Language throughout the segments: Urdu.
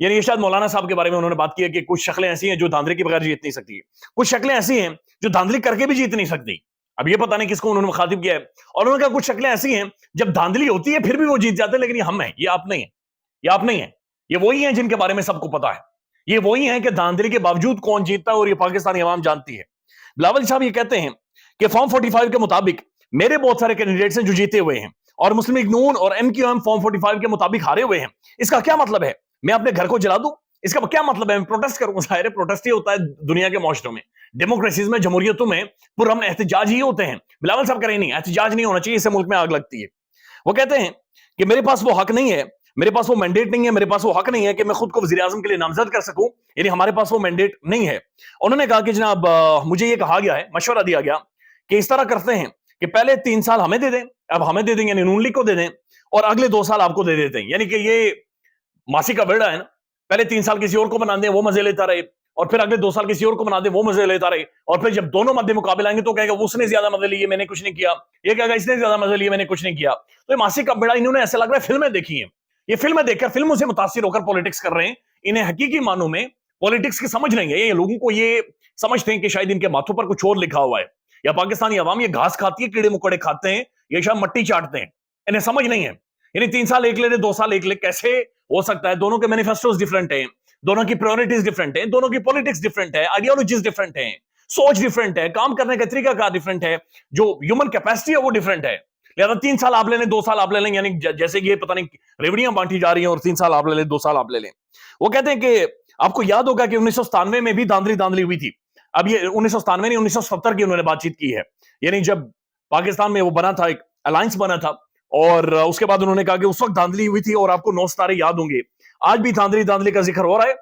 یعنی یہ شاید مولانا صاحب کے بارے میں انہوں نے بات کی ہے کہ کچھ شکلیں ایسی ہیں جو دھاندلی کے بغیر جیت نہیں سکتی، کچھ شکلیں ایسی ہیں جو دھاندلی کر کے بھی جیت نہیں سکتی. اب یہ پتہ نہیں کس کو انہوں نے مخاطب کیا ہے. اور انہوں نے کہا کچھ شکلیں ایسی ہیں جب دھاندلی ہوتی ہے پھر بھی وہ جیت جاتے ہیں، لیکن یہ ہم ہیں، یہ آپ نہیں ہیں، یہ آپ نہیں ہیں، یہ وہی ہیں جن کے بارے میں سب کو پتا ہے. یہ وہی ہیں کہ دھاندلی کے باوجود کون جیتتا ہے اور یہ پاکستانی عوام جانتی ہے. بلاول صاحب یہ کہتے ہیں کہ فارم 45 کے مطابق میرے بہت سارے کینڈیڈیٹس ہیں جو جیتے ہوئے ہیں اور مسلم لیگ نون اور ایم کیو ایم فارم 45 کے مطابق ہارے ہوئے ہیں. اس کا کیا مطلب ہے؟ میں اپنے گھر کو جلا دوں؟ اس کا کیا مطلب ہے؟ میں پروٹیسٹ کروں؟ ظاہر ہے پروٹیسٹ ہی ہوتا ہے دنیا کے معاشروں میں، ڈیموکریسیز میں، جمہوریتوں میں پرامن احتجاج ہی ہوتے ہیں. بلاول صاحب کہہ رہے ہیں نہیں، احتجاج نہیں ہونا چاہیے، اس سے ملک میں آگ لگتی ہے. وہ کہتے ہیں کہ میرے پاس وہ حق نہیں ہے، میرے پاس وہ مینڈیٹ نہیں ہے، میرے پاس وہ حق نہیں ہے کہ میں خود کو وزیر اعظم کے لیے نامزد کر سکوں، یعنی ہمارے پاس وہ مینڈیٹ نہیں ہے. انہوں نے کہا کہ جناب مجھے یہ کہا گیا ہے، مشورہ دیا گیا کہ اس طرح کرتے ہیں کہ پہلے 3 سال ہمیں دے دیں، اب ہمیں دے دیں یعنی نون لیگ کو دے دیں، اور اگلے 2 سال آپ کو دے دیتے ہیں. یعنی کہ یہ ماسی کا بیڑا ہے نا، پہلے 3 سال کسی اور کو بنا دیں وہ مزے لیتا رہے، اور پھر اگلے 2 سال کسی اور کو بنا دیں وہ مزے لیتا رہے، اور پھر جب دونوں مدے مقابل آئیں گے تو کہے گا اس نے زیادہ مزے لیے میں نے کچھ نہیں کیا، یہ کہے گا اس نے زیادہ مزے لیے میں نے کچھ نہیں کیا. تو یہ ماسی کا بیڑا انہوں نے ایسا لگ رہا ہے فلمیں دیکھی ہیں، یہ فلمیں دیکھ کر فلموں سے متاثر ہو کر پولیٹکس کر رہے ہیں. انہیں حقیقی معنوں میں پولیٹکس کی سمجھ نہیں ہے. یہ لوگوں کو یہ سمجھتے ہیں کہ شاید ان کے ماتھوں پر کچھ اور لکھا ہوا ہے، یا پاکستانی عوام یہ گھاس کھاتی ہے، کیڑے مکوڑے کھاتے ہیں، یہ شاید مٹی چاٹتے ہیں، انہیں سمجھ نہیں ہے. یعنی 3 سال ایک لے لے 2 سال ایک لے، کیسے ہو سکتا ہے؟ دونوں کے مینیفیسٹوز ڈیفرنٹ ہیں، دونوں کی پریورٹیز ڈیفرنٹ ہیں، دونوں کی پولیٹکس ڈیفرنٹ ہے، آئیڈیالوجیز ڈیفرنٹ ہیں، سوچ ڈیفرنٹ ہے، کام کرنے کا طریقہ کار ڈیفرنٹ ہے، جو ہیومن کیپیسٹی ہے وہ ڈیفرنٹ ہے. لہذا 3 سال آپ لے لیں 2 سال آپ لے لیں، یعنی جیسے کہ یہ پتہ نہیں ریوڑیاں بانٹی جا رہی ہیں، اور 3 سال آپ لے لیں 2 سال آپ لے لیں. وہ کہتے ہیں کہ آپ کو یاد ہوگا کہ 1997 میں بھی داندلی ہوئی تھی. اب یہ 1997 نہیں 1970 کی انہوں نے بات چیت کی ہے، یعنی جب پاکستان میں وہ بنا تھا، ایک الائنس بنا تھا، اور اس کے بعد انہوں نے کہا کہ اس وقت داندلی ہوئی تھی اور آپ کو 9 ستارے یاد ہوں گے. آج بھی داندلی کا ذکر ہو رہا ہے.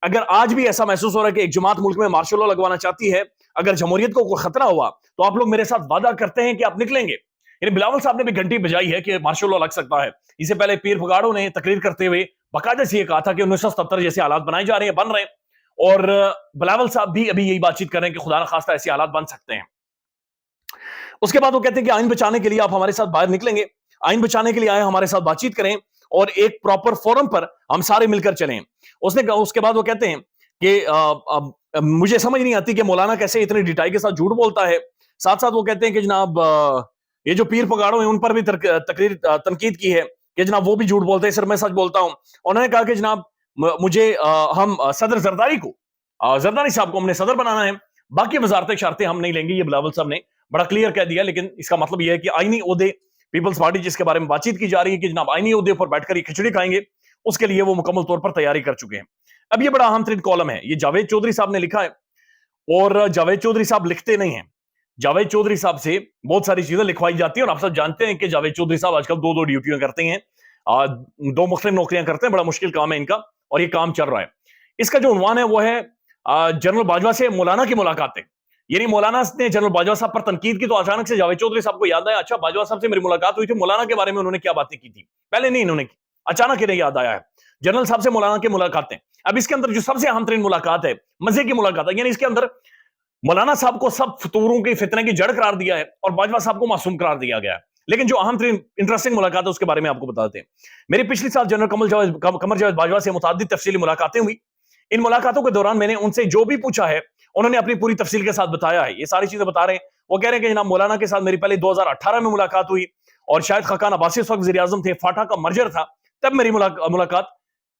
اگر آج بھی ایسا محسوس ہو رہا ہے کہ ایک جماعت ملک میں مارشل لا لگوانا چاہتی ہے، اگر جمہوریت کو کوئی خطرہ ہوا تو آپ لوگ میرے ساتھ وعدہ کرتے ہیں کہ آپ نکلیں گے. یعنی بلاول صاحب نے بھی گھنٹی بجائی ہے کہ مارشل لا لگ سکتا ہے. اس سے پہلے پیر پگاڑوں نے تقریر کرتے ہوئے باقاعدہ سے یہ کہا تھا کہ 1977 جیسے حالات بنائے جا رہے ہیں، بن رہے ہیں، اور بلاول صاحب بھی ابھی یہی بات چیت کر رہے ہیں کہ خدا نخواستہ ایسے حالات بن سکتے ہیں. اس کے بعد وہ کہتے ہیں کہ آئین بچانے کے لیے آپ ہمارے ساتھ باہر نکلیں گے، آئین بچانے کے لیے آئے ہمارے ساتھ بات چیت کریں اور ایک پراپر فورم پر ہم سارے مل کر چلیں. اس نے کہا، اس کے بعد وہ کہتے ہیں کہ مجھے سمجھ نہیں آتی کہ مولانا کیسے اتنی ڈیٹائی کے ساتھ جھوٹ بولتا ہے. ساتھ ساتھ وہ کہتے ہیں کہ جناب یہ جو پیر پگاڑوں ہیں ان پر بھی تنقید کی ہے کہ جناب وہ بھی جھوٹ بولتے ہیں، صرف میں سچ بولتا ہوں. انہوں نے کہا کہ جناب مجھے ہم صدر زرداری صاحب کو ہم نے صدر بنانا ہے، باقی وزارتیں شرطیں ہم نہیں لیں گے. یہ بلاول صاحب نے بڑا کلیئر کہہ دیا، لیکن اس کا مطلب یہ ہے کہ آئینی عہدے پیپلز پارٹی جس کے بارے میں بات چیت کی جا رہی ہے کہ جناب آئینی عہدے پر بیٹھ کر یہ کھچڑی کھائیں گے، اس کے لیے وہ مکمل طور پر تیاری کر چکے ہیں. اب یہ بڑا اہم ترین کالم ہے، یہ جاوید چودھری صاحب نے لکھا ہے، اور جاوید چودھری صاحب لکھتے نہیں ہیں. جاوید چودھری صاحب سے بہت ساری چیزیں لکھوائی جاتی ہیں، اور آپ سب جانتے ہیں کہ جاوید چودھری صاحب آج کل 2 ڈیوٹیاں کرتے ہیں، 2 مختلف نوکریاں کرتے ہیں. بڑا مشکل کام ہے ان کا، اور یہ کام چل رہا ہے. اس کا جو عنوان ہے وہ ہے جنرل باجوہ سے مولانا کی ملاقاتیں. یعنی مولانا نے جنرل باجوہ صاحب پر تنقید کی تو اچانک سے جاوید چودھری صاحب کو یاد آیا، اچھا باجوہ صاحب سے میری ملاقات ہوئی تھی، مولانا کے بارے میں انہوں نے کیا باتیں کی تھی، پہلے نہیں انہوں نے کی، اچانک انہیں یاد آیا ہے جنرل صاحب سے مولانا کی ملاقاتیں. اب اس کے اندر جو سب سے اہم ترین ملاقات ہے، مزے کی ملاقات ہے، یعنی اس کے اندر مولانا صاحب کو سب فتوروں کی فتنے کی جڑ قرار دیا ہے اور باجوہ صاحب کو معصوم قرار دیا گیا ہے. لیکن جو اہم ترین انٹرسٹنگ ملاقات ہے اس کے بارے میں آپ کو بتاتے ہیں. میری پچھلی سال جنرل قمر جاوید باجوہ سے متعدد تفصیلی ملاقاتیں ہوئی. ان ملاقاتوں کے دوران میں نے ان سے جو بھی پوچھا ہے انہوں نے اپنی پوری تفصیل کے ساتھ بتایا ہے. یہ ساری چیزیں بتا رہے ہیں. وہ کہہ رہے ہیں کہ جناب مولانا کے ساتھ میری پہلے 2018 میں ملاقات ہوئی، اور شاید خاقان عباسی اس وقت وزیر اعظم تھے، فاٹا کا مرجر تھا، تب میری ملاقات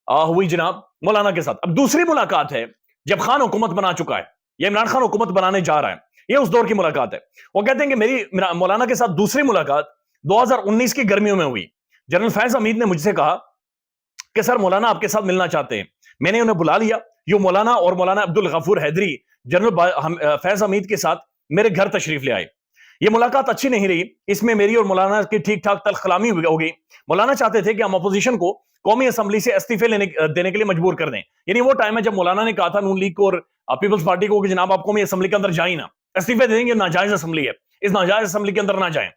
ہوئی جناب مولانا کے ساتھ. اب دوسری ملاقات ہے جب خان حکومت بنا چکا ہے، یہ عمران خان حکومت بنانے جا رہا ہے، یہ اس دور کی ملاقات ہے. وہ کہتے ہیں کہ میری مولانا کے ساتھ دوسری ملاقات 2019 کی گرمیوں میں ہوئی. جنرل فیض حمید نے مجھ سے کہا کہ سر مولانا آپ کے ساتھ ملنا چاہتے ہیں. میں نے انہیں بلا لیا. یہ مولانا اور مولانا عبدالغفور حیدری جنرل فیض حمید کے ساتھ میرے گھر تشریف لے آئے. یہ ملاقات اچھی نہیں رہی، اس میں میری اور مولانا کی ٹھیک ٹھاک تلخ کلامی ہو گئی. مولانا چاہتے تھے کہ ہم اپوزیشن کو قومی اسمبلی سے استعفے دینے کے لیے مجبور کر دیں. یعنی وہ ٹائم ہے جب مولانا نے کہا تھا نون لیگ کو اور پیپلز پارٹی کو کہ جناب آپ قومی اسمبلی کے اندر جائیں نا، استعفے دیں گے، ناجائز اسمبلی ہے، اس ناجائز اسمبلی کے اندر نہ جائیں.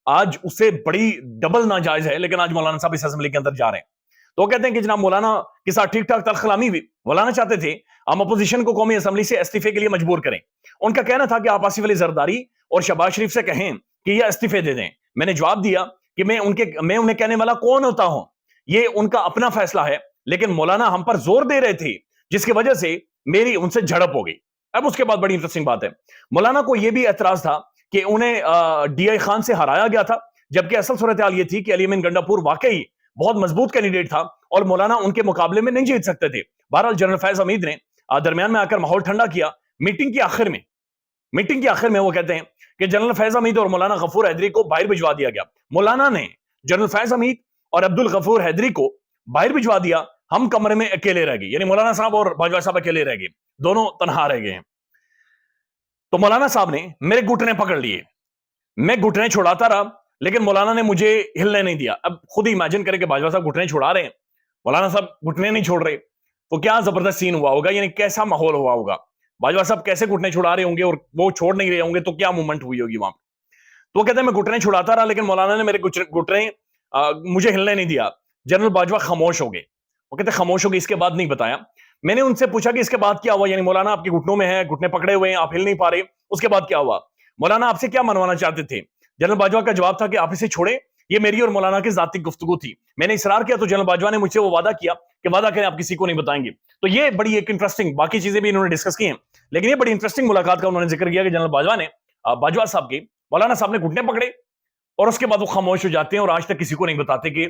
آج اس سے بڑی ڈبل ناجائز ہے، لیکن آج مولانا صاحب اس اسمبلی کے اندر جا رہے ہیں. تو وہ کہتے ہیں کہ جناب مولانا کے ساتھ ٹھیک ٹھاک تلخ کلامی ہوئی. مولانا چاہتے تھے ہم اپوزیشن کو قومی اسمبلی سے استعفے کے لیے مجبور کریں. ان کا کہنا تھا کہ آپ آصف علی زرداری اور شہباز شریف سے کہیں کہ یہ استعفے دے دیں. میں نے جواب دیا کہ میں انہیں کہنے والا کون ہوتا ہوں، یہ ان کا اپنا فیصلہ ہے. لیکن مولانا ہم پر زور دے رہے تھے جس کی وجہ سے میری ان سے جھڑپ ہو گئی. اب اس کے بعد بڑی انٹرسٹنگ بات ہے, مولانا کو یہ بھی اعتراض تھا کہ انہیں ڈی آئی خان سے ہرایا گیا تھا, جبکہ اصل صورتحال یہ تھی کہ علی امین گنڈا پور واقعی بہت مضبوط کینڈیڈیٹ تھا اور مولانا ان کے مقابلے میں نہیں جیت سکتے تھے. بہرحال جنرل فیض حمید نے درمیان میں آ کر ماحول ٹھنڈا کیا. میٹنگ کے آخر میں وہ کہتے ہیں کہ جنرل فیض حمید اور مولانا غفور حیدری کو باہر بھجوا دیا گیا. مولانا نے جنرل فیض حمید اور عبد الغفور حیدری کو باہر بھجوا دیا, ہم کمرے میں اکیلے رہ گئے, یعنی مولانا صاحب اور باجوہ صاحب اکیلے رہ گئے, دونوں تنہا رہ گئے ہیں. تو مولانا صاحب نے میرے گھٹنے پکڑ لیے, میں گھٹنے چھڑاتا رہا لیکن مولانا نے مجھے ہلنے نہیں دیا. اب خود ہی امیجن کریں کہ باجوہ صاحب گھٹنے چھڑا رہے ہیں, مولانا صاحب گھٹنے نہیں چھوڑ رہے, تو کیا زبردست سین ہوا ہوگا, یعنی کیسا ماحول ہوا ہوگا, باجوہ صاحب کیسے گھٹنے چھڑا رہے ہوں گے اور وہ چھوڑ نہیں رہے ہوں گے, تو کیا موومنٹ ہوئی ہوگی وہاں پہ. تو وہ کہتے ہیں میں گھٹنے چھڑاتا رہا لیکن مولانا نے میرے گھٹنے مجھے ہلنے نہیں دیا. جنرل باجوہ خاموش ہو گئے. وہ کہتے ہیں خاموش ہو گئے, اس کے بعد نہیں بتایا. میں نے ان سے پوچھا کہ اس کے بعد کیا ہوا, یعنی مولانا آپ کے گھٹنوں میں ہیں, گھٹنے پکڑے ہوئے ہیں, آپ ہل نہیں پا رہے, اس کے بعد کیا ہوا, مولانا آپ سے کیا منوانا چاہتے تھے. جنرل باجوہ کا جواب تھا کہ آپ اسے چھوڑیں, یہ میری اور مولانا کی ذاتی گفتگو تھی. میں نے اصرار کیا تو جنرل باجوہ نے مجھ سے وہ وعدہ کیا کہ وعدہ کریں آپ کسی کو نہیں بتائیں گے. تو یہ بڑی ایک انٹرسٹنگ, باقی چیزیں بھی انہوں نے ڈسکس کی ہیں, لیکن یہ بڑی انٹرسٹنگ ملاقات کا انہوں نے ذکر کیا کہ جنرل باجوہ نے باجوہ صاحب کے مولانا صاحب نے گھٹنے پکڑے اور اس کے بعد وہ خاموش ہو جاتے ہیں اور آج تک کسی کو نہیں بتاتے کہ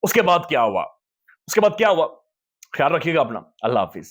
اس کے بعد کیا ہوا. خیال رکھیے گا اپنا. اللہ حافظ.